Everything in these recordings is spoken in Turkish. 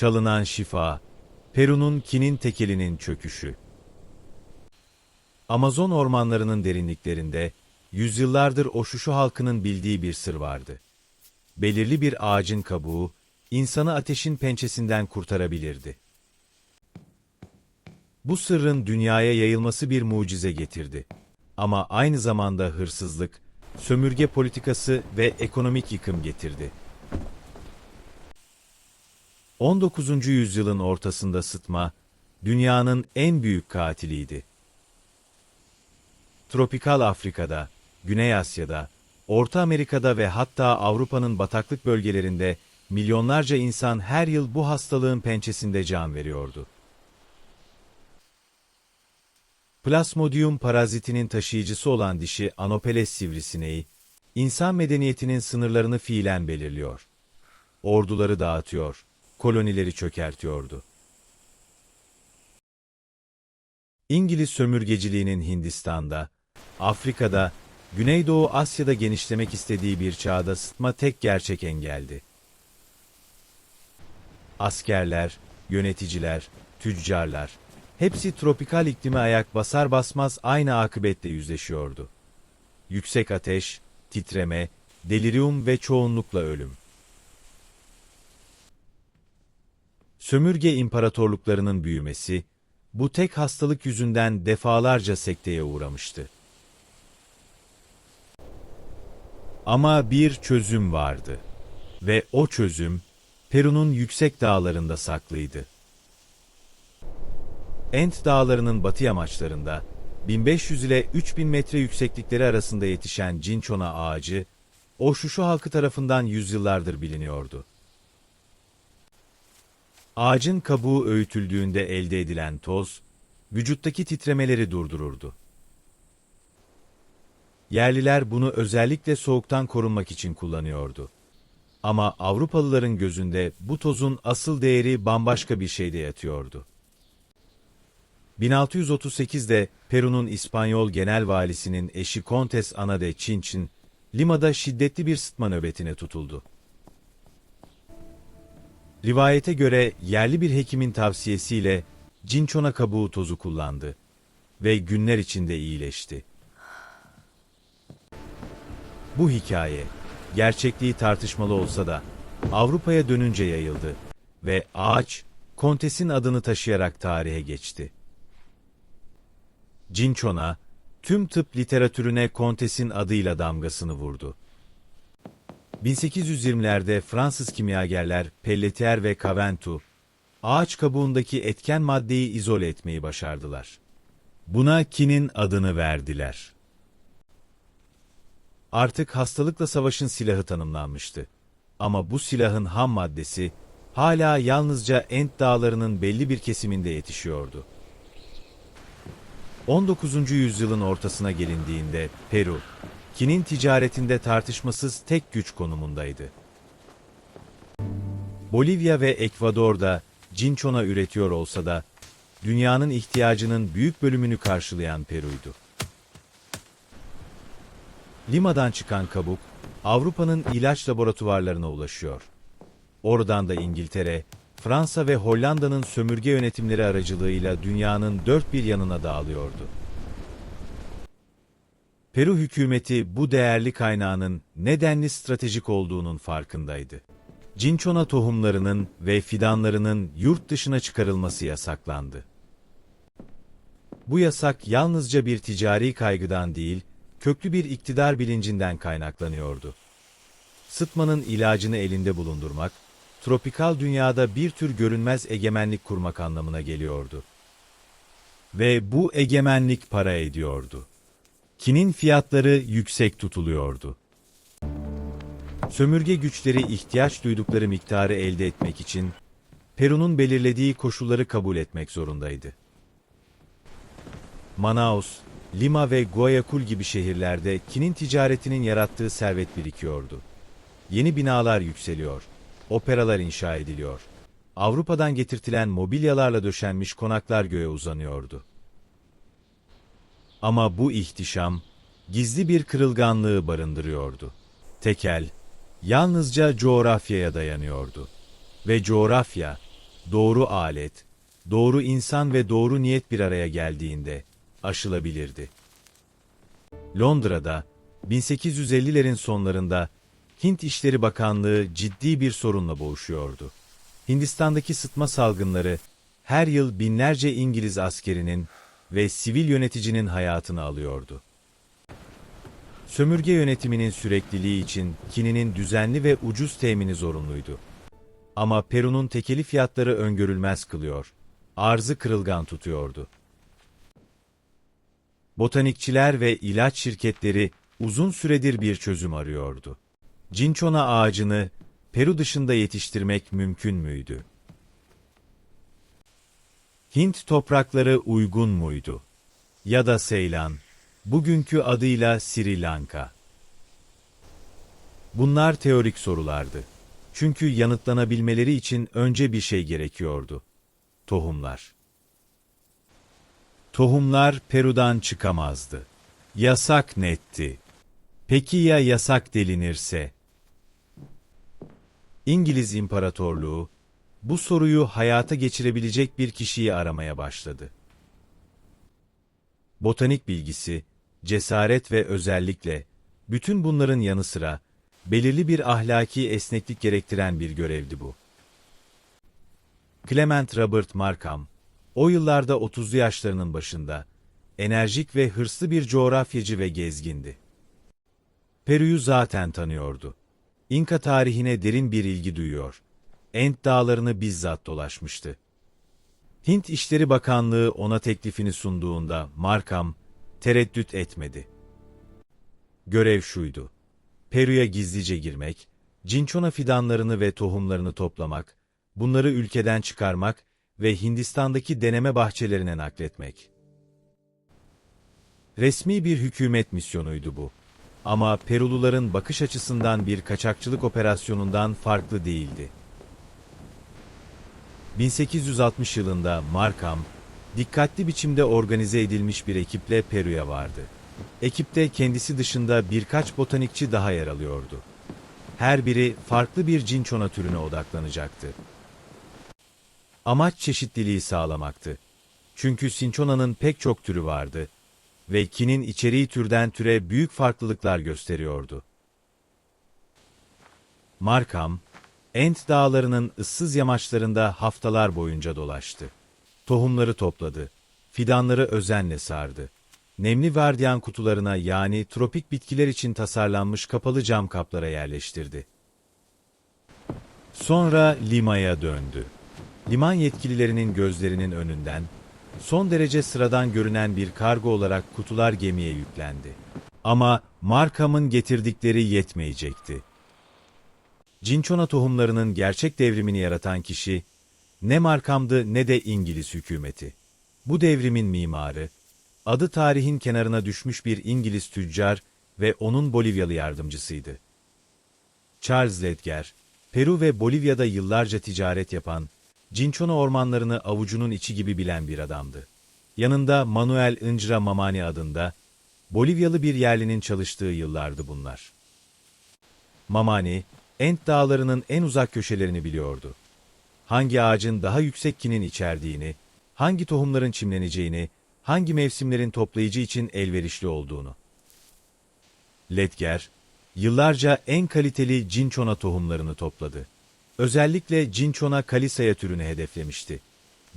Çalınan şifa, Peru'nun Kin'in tekelinin çöküşü. Amazon ormanlarının derinliklerinde, yüzyıllardır Oşuşu halkının bildiği bir sır vardı. Belirli bir ağacın kabuğu, insanı ateşin pençesinden kurtarabilirdi. Bu sırrın dünyaya yayılması bir mucize getirdi. Ama aynı zamanda hırsızlık, sömürge politikası ve ekonomik yıkım getirdi. 19. yüzyılın ortasında sıtma, dünyanın en büyük katiliydi. Tropikal Afrika'da, Güney Asya'da, Orta Amerika'da ve hatta Avrupa'nın bataklık bölgelerinde milyonlarca insan her yıl bu hastalığın pençesinde can veriyordu. Plasmodium parazitinin taşıyıcısı olan dişi Anopheles sivrisineği, insan medeniyetinin sınırlarını fiilen belirliyor. Orduları dağıtıyor, kolonileri çökertiyordu. İngiliz sömürgeciliğinin Hindistan'da, Afrika'da, Güneydoğu Asya'da genişlemek istediği bir çağda sıtma tek gerçek engeldi. Askerler, yöneticiler, tüccarlar, hepsi tropikal iklime ayak basar basmaz aynı akıbetle yüzleşiyordu. Yüksek ateş, titreme, delirium ve çoğunlukla ölüm. Sömürge imparatorluklarının büyümesi, bu tek hastalık yüzünden defalarca sekteye uğramıştı. Ama bir çözüm vardı. Ve o çözüm, Peru'nun yüksek dağlarında saklıydı. Ent Dağları'nın batı yamaçlarında, 1500 ile 3000 metre yükseklikleri arasında yetişen cinchona ağacı, Oşuşu halkı tarafından yüzyıllardır biliniyordu. Ağacın kabuğu öğütüldüğünde elde edilen toz, vücuttaki titremeleri durdururdu. Yerliler bunu özellikle soğuktan korunmak için kullanıyordu. Ama Avrupalıların gözünde bu tozun asıl değeri bambaşka bir şeyde yatıyordu. 1638'de Peru'nun İspanyol genel valisinin eşi Kontes Ana de Chinchín, Lima'da şiddetli bir sıtma nöbetine tutuldu. Rivayete göre yerli bir hekimin tavsiyesiyle cinchona kabuğu tozu kullandı ve günler içinde iyileşti. Bu hikaye, gerçekliği tartışmalı olsa da Avrupa'ya dönünce yayıldı ve ağaç, Kontes'in adını taşıyarak tarihe geçti. Cinchona, tüm tıp literatürüne Kontes'in adıyla damgasını vurdu. 1820'lerde Fransız kimyagerler Pelletier ve Caventou, ağaç kabuğundaki etken maddeyi izole etmeyi başardılar. Buna kinin adını verdiler. Artık hastalıkla savaşın silahı tanımlanmıştı. Ama bu silahın ham maddesi hala yalnızca Ent Dağları'nın belli bir kesiminde yetişiyordu. 19. yüzyılın ortasına gelindiğinde Peru, kinin ticaretinde tartışmasız tek güç konumundaydı. Bolivya ve Ekvador da cinchona üretiyor olsa da, dünyanın ihtiyacının büyük bölümünü karşılayan Peru'ydu. Lima'dan çıkan kabuk, Avrupa'nın ilaç laboratuvarlarına ulaşıyor. Oradan da İngiltere, Fransa ve Hollanda'nın sömürge yönetimleri aracılığıyla dünyanın dört bir yanına dağılıyordu. Peru hükümeti bu değerli kaynağın nedenli stratejik olduğunun farkındaydı. Cinchona tohumlarının ve fidanlarının yurt dışına çıkarılması yasaklandı. Bu yasak yalnızca bir ticari kaygıdan değil, köklü bir iktidar bilincinden kaynaklanıyordu. Sıtmanın ilacını elinde bulundurmak, tropikal dünyada bir tür görünmez egemenlik kurmak anlamına geliyordu. Ve bu egemenlik para ediyordu. Kinin fiyatları yüksek tutuluyordu. Sömürge güçleri ihtiyaç duydukları miktarı elde etmek için, Peru'nun belirlediği koşulları kabul etmek zorundaydı. Manaus, Lima ve Guayaquil gibi şehirlerde kinin ticaretinin yarattığı servet birikiyordu. Yeni binalar yükseliyor, operalar inşa ediliyor. Avrupa'dan getirtilen mobilyalarla döşenmiş konaklar göğe uzanıyordu. Ama bu ihtişam, gizli bir kırılganlığı barındırıyordu. Tekel, yalnızca coğrafyaya dayanıyordu. Ve coğrafya, doğru alet, doğru insan ve doğru niyet bir araya geldiğinde aşılabilirdi. Londra'da 1850'lerin sonlarında Hint İşleri Bakanlığı ciddi bir sorunla boğuşuyordu. Hindistan'daki sıtma salgınları her yıl binlerce İngiliz askerinin ve sivil yöneticinin hayatını alıyordu. Sömürge yönetiminin sürekliliği için kininin düzenli ve ucuz temini zorunluydu. Ama Peru'nun tekeli fiyatları öngörülmez kılıyor, arzı kırılgan tutuyordu. Botanikçiler ve ilaç şirketleri uzun süredir bir çözüm arıyordu. Cinchona ağacını Peru dışında yetiştirmek mümkün müydü? Hint toprakları uygun muydu? Ya da Seylan, bugünkü adıyla Sri Lanka. Bunlar teorik sorulardı. Çünkü yanıtlanabilmeleri için önce bir şey gerekiyordu. Tohumlar. Tohumlar Peru'dan çıkamazdı. Yasak netti. Peki ya yasak delinirse? İngiliz İmparatorluğu, bu soruyu hayata geçirebilecek bir kişiyi aramaya başladı. Botanik bilgisi, cesaret ve özellikle, bütün bunların yanı sıra, belirli bir ahlaki esneklik gerektiren bir görevdi bu. Clement Robert Markham, o yıllarda 30'lu yaşlarının başında, enerjik ve hırslı bir coğrafyacı ve gezgindi. Peru'yu zaten tanıyordu. İnka tarihine derin bir ilgi duyuyor. Ent dağlarını bizzat dolaşmıştı. Hint İşleri Bakanlığı ona teklifini sunduğunda Markham tereddüt etmedi. Görev şuydu: Peru'ya gizlice girmek, cinchona fidanlarını ve tohumlarını toplamak, bunları ülkeden çıkarmak ve Hindistan'daki deneme bahçelerine nakletmek. Resmi bir hükümet misyonuydu bu. Ama Peruluların bakış açısından bir kaçakçılık operasyonundan farklı değildi. 1860 yılında Markham, dikkatli biçimde organize edilmiş bir ekiple Peru'ya vardı. Ekipte kendisi dışında birkaç botanikçi daha yer alıyordu. Her biri farklı bir cinchona türüne odaklanacaktı. Amaç çeşitliliği sağlamaktı. Çünkü cinchona'nın pek çok türü vardı ve kinin içeriği türden türe büyük farklılıklar gösteriyordu. Markham, Ent dağlarının ıssız yamaçlarında haftalar boyunca dolaştı. Tohumları topladı, fidanları özenle sardı. Nemli vardiyan kutularına, yani tropik bitkiler için tasarlanmış kapalı cam kaplara yerleştirdi. Sonra Lima'ya döndü. Liman yetkililerinin gözlerinin önünden, son derece sıradan görünen bir kargo olarak kutular gemiye yüklendi. Ama Markham'ın getirdikleri yetmeyecekti. Cinchona tohumlarının gerçek devrimini yaratan kişi, ne Markham'dı ne de İngiliz hükümeti. Bu devrimin mimarı, adı tarihin kenarına düşmüş bir İngiliz tüccar ve onun Bolivyalı yardımcısıydı. Charles Ledger, Peru ve Bolivya'da yıllarca ticaret yapan, cinchona ormanlarını avucunun içi gibi bilen bir adamdı. Yanında Manuel Injra Mamani adında, Bolivyalı bir yerlinin çalıştığı yıllardı bunlar. Mamani, Ent dağlarının en uzak köşelerini biliyordu. Hangi ağacın daha yüksek kinin içerdiğini, hangi tohumların çimleneceğini, hangi mevsimlerin toplayıcı için elverişli olduğunu. Ledger, yıllarca en kaliteli cinchona tohumlarını topladı. Özellikle Cinchona calisaya türünü hedeflemişti.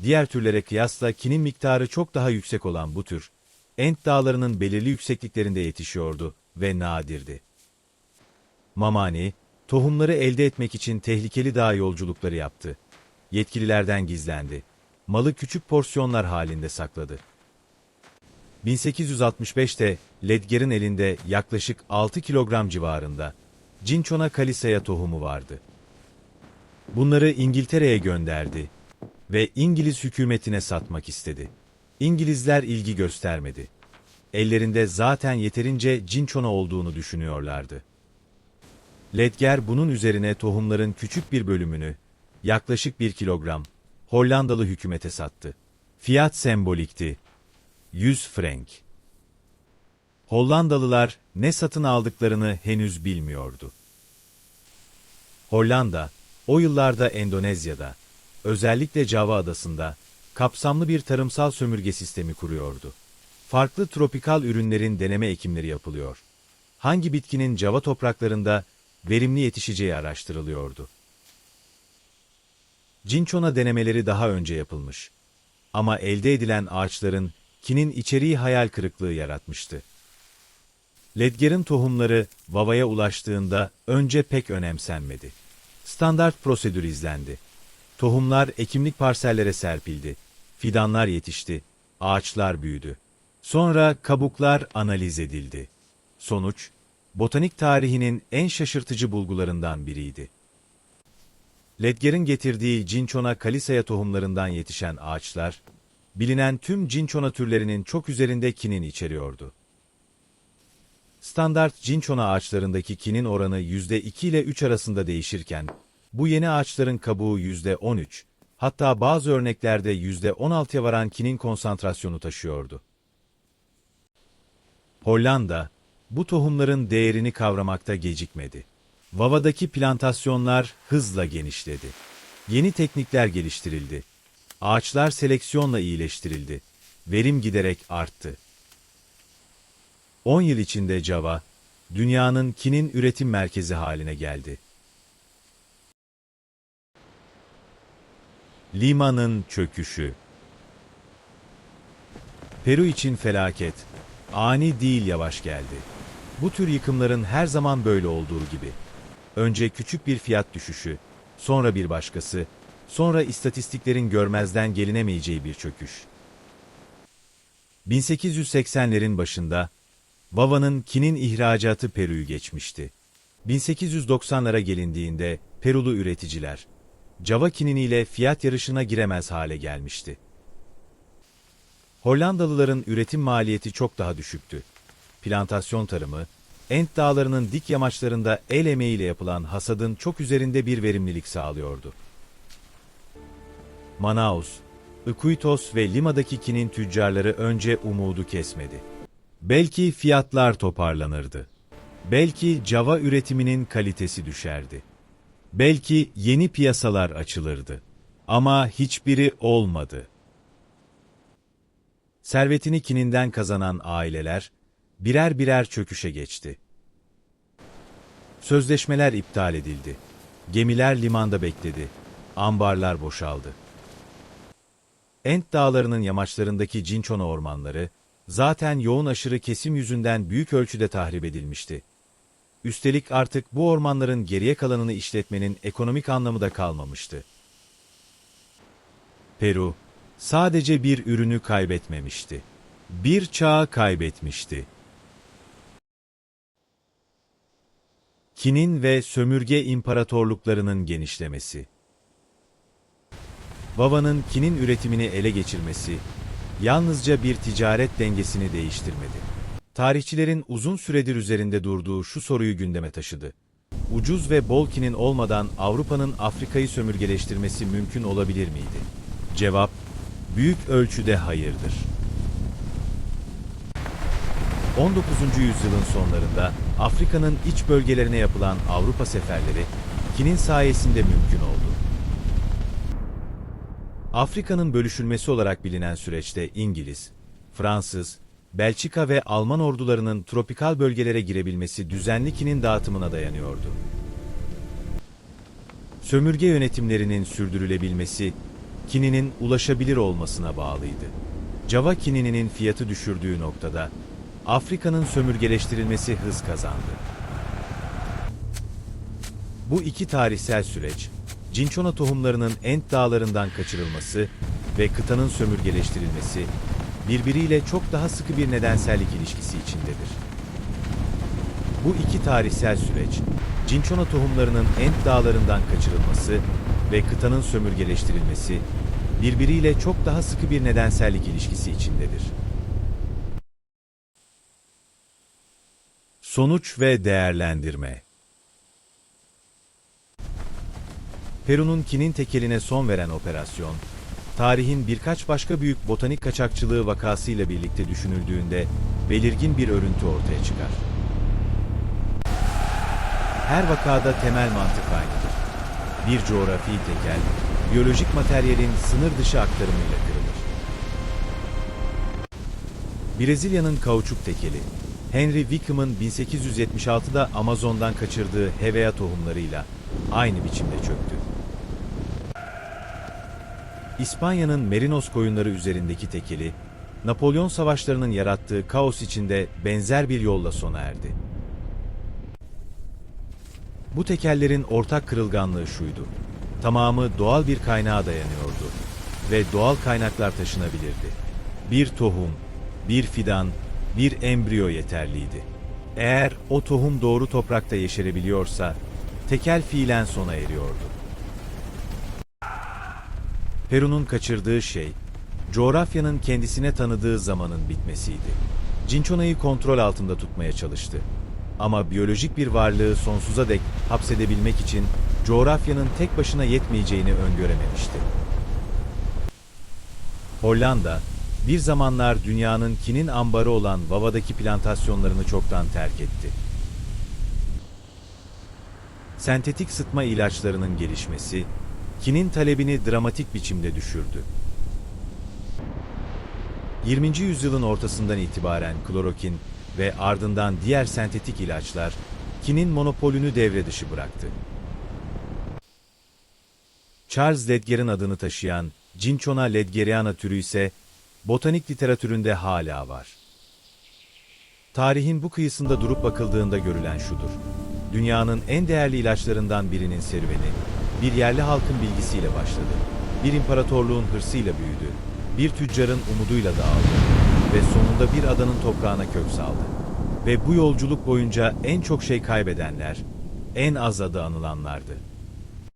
Diğer türlere kıyasla kinin miktarı çok daha yüksek olan bu tür, Ent dağlarının belirli yüksekliklerinde yetişiyordu ve nadirdi. Mamani, tohumları elde etmek için tehlikeli dağ yolculukları yaptı. Yetkililerden gizlendi. Malı küçük porsiyonlar halinde sakladı. 1865'te Ledger'in elinde yaklaşık 6 kilogram civarında Cinchona calisaya tohumu vardı. Bunları İngiltere'ye gönderdi ve İngiliz hükümetine satmak istedi. İngilizler ilgi göstermedi. Ellerinde zaten yeterince cinchona olduğunu düşünüyorlardı. Ledger bunun üzerine tohumların küçük bir bölümünü, yaklaşık 1 kilogram, Hollandalı hükümete sattı. Fiyat sembolikti: 100 frank. Hollandalılar ne satın aldıklarını henüz bilmiyordu. Hollanda, o yıllarda Endonezya'da, özellikle Java adasında, kapsamlı bir tarımsal sömürge sistemi kuruyordu. Farklı tropikal ürünlerin deneme ekimleri yapılıyor. Hangi bitkinin Java topraklarında verimli yetişeceği araştırılıyordu. Cinchona denemeleri daha önce yapılmış. Ama elde edilen ağaçların kinin içeriği hayal kırıklığı yaratmıştı. Ledger'in tohumları Vava'ya ulaştığında önce pek önemsenmedi. Standart prosedür izlendi. Tohumlar ekimlik parsellere serpildi. Fidanlar yetişti. Ağaçlar büyüdü. Sonra kabuklar analiz edildi. Sonuç, botanik tarihinin en şaşırtıcı bulgularından biriydi. Ledger'in getirdiği Cinchona calisaya tohumlarından yetişen ağaçlar, bilinen tüm Cinchona türlerinin çok üzerinde kinin içeriyordu. Standart Cinchona ağaçlarındaki kinin oranı %2 ile 3 arasında değişirken, bu yeni ağaçların kabuğu %13, hatta bazı örneklerde %16'ya varan kinin konsantrasyonu taşıyordu. Hollanda, bu tohumların değerini kavramakta gecikmedi. Vava'daki plantasyonlar hızla genişledi. Yeni teknikler geliştirildi. Ağaçlar seleksiyonla iyileştirildi. Verim giderek arttı. 10 yıl içinde Java, dünyanın kinin üretim merkezi haline geldi. Lima'nın çöküşü. Peru için felaket, ani değil yavaş geldi. Bu tür yıkımların her zaman böyle olduğu gibi. Önce küçük bir fiyat düşüşü, sonra bir başkası, sonra istatistiklerin görmezden gelinemeyeceği bir çöküş. 1880'lerin başında, Vava'nın kinin ihracatı Peru'yu geçmişti. 1890'lara gelindiğinde Perulu üreticiler, Java kininiyle fiyat yarışına giremez hale gelmişti. Hollandalıların üretim maliyeti çok daha düşüktü. Plantasyon tarımı, Ent Dağları'nın dik yamaçlarında el emeğiyle yapılan hasadın çok üzerinde bir verimlilik sağlıyordu. Manaus, Iquitos ve Lima'daki kinin tüccarları önce umudu kesmedi. Belki fiyatlar toparlanırdı. Belki Java üretiminin kalitesi düşerdi. Belki yeni piyasalar açılırdı. Ama hiçbiri olmadı. Servetini kininden kazanan aileler, birer birer çöküşe geçti. Sözleşmeler iptal edildi. Gemiler limanda bekledi. Ambarlar boşaldı. Ent Dağları'nın yamaçlarındaki Cinchona ormanları, zaten yoğun aşırı kesim yüzünden büyük ölçüde tahrip edilmişti. Üstelik artık bu ormanların geriye kalanını işletmenin ekonomik anlamı da kalmamıştı. Peru, sadece bir ürünü kaybetmemişti. Bir çağı kaybetmişti. Kinin ve sömürge imparatorluklarının genişlemesi. Vava'nın kinin üretimini ele geçirmesi, yalnızca bir ticaret dengesini değiştirmedi. Tarihçilerin uzun süredir üzerinde durduğu şu soruyu gündeme taşıdı. Ucuz ve bol kinin olmadan Avrupa'nın Afrika'yı sömürgeleştirmesi mümkün olabilir miydi? Cevap, büyük ölçüde hayırdır. 19. yüzyılın sonlarında Afrika'nın iç bölgelerine yapılan Avrupa seferleri, kinin sayesinde mümkün oldu. Afrika'nın bölüşülmesi olarak bilinen süreçte İngiliz, Fransız, Belçika ve Alman ordularının tropikal bölgelere girebilmesi düzenli kinin dağıtımına dayanıyordu. Sömürge yönetimlerinin sürdürülebilmesi, kininin ulaşabilir olmasına bağlıydı. Java kininin fiyatı düşürdüğü noktada, Afrika'nın sömürgeleştirilmesi hız kazandı. Bu iki tarihsel süreç, Cinchona tohumlarının Ent Dağları'ndan kaçırılması ve kıtanın sömürgeleştirilmesi, birbiriyle çok daha sıkı bir nedensellik ilişkisi içindedir. Bu iki tarihsel süreç, Cinchona tohumlarının Ent Dağları'ndan kaçırılması ve kıtanın sömürgeleştirilmesi, birbiriyle çok daha sıkı bir nedensellik ilişkisi içindedir. Sonuç ve değerlendirme. Peru'nun kinin tekeline son veren operasyon, tarihin birkaç başka büyük botanik kaçakçılığı vakasıyla birlikte düşünüldüğünde belirgin bir örüntü ortaya çıkar. Her vakada temel mantık aynıdır. Bir coğrafi tekel, biyolojik materyalin sınır dışı aktarımıyla kırılır. Brezilya'nın kauçuk tekeli, Henry Wickham'ın 1876'da Amazon'dan kaçırdığı hevea tohumlarıyla aynı biçimde çöktü. İspanya'nın merinos koyunları üzerindeki tekeli, Napolyon savaşlarının yarattığı kaos içinde benzer bir yolla sona erdi. Bu tekellerin ortak kırılganlığı şuydu: tamamı doğal bir kaynağa dayanıyordu ve doğal kaynaklar taşınabilirdi. Bir tohum, bir fidan, bir embriyo yeterliydi. Eğer o tohum doğru toprakta yeşerebiliyorsa, tekel fiilen sona eriyordu. Peru'nun kaçırdığı şey, coğrafyanın kendisine tanıdığı zamanın bitmesiydi. Cinchona'yı kontrol altında tutmaya çalıştı. Ama biyolojik bir varlığı sonsuza dek hapsedebilmek için coğrafyanın tek başına yetmeyeceğini öngörememişti. Hollanda, bir zamanlar dünyanın kinin ambarı olan Wava'daki plantasyonlarını çoktan terk etti. Sentetik sıtma ilaçlarının gelişmesi, kinin talebini dramatik biçimde düşürdü. 20. yüzyılın ortasından itibaren klorokin ve ardından diğer sentetik ilaçlar, kinin monopolünü devre dışı bıraktı. Charles Ledger'in adını taşıyan Cinchona ledgeriana türü ise botanik literatüründe hala var. Tarihin bu kıyısında durup bakıldığında görülen şudur: dünyanın en değerli ilaçlarından birinin serüveni, bir yerli halkın bilgisiyle başladı. Bir imparatorluğun hırsıyla büyüdü, bir tüccarın umuduyla dağıldı ve sonunda bir adanın toprağına kök saldı. Ve bu yolculuk boyunca en çok şey kaybedenler, en az adı anılanlardı.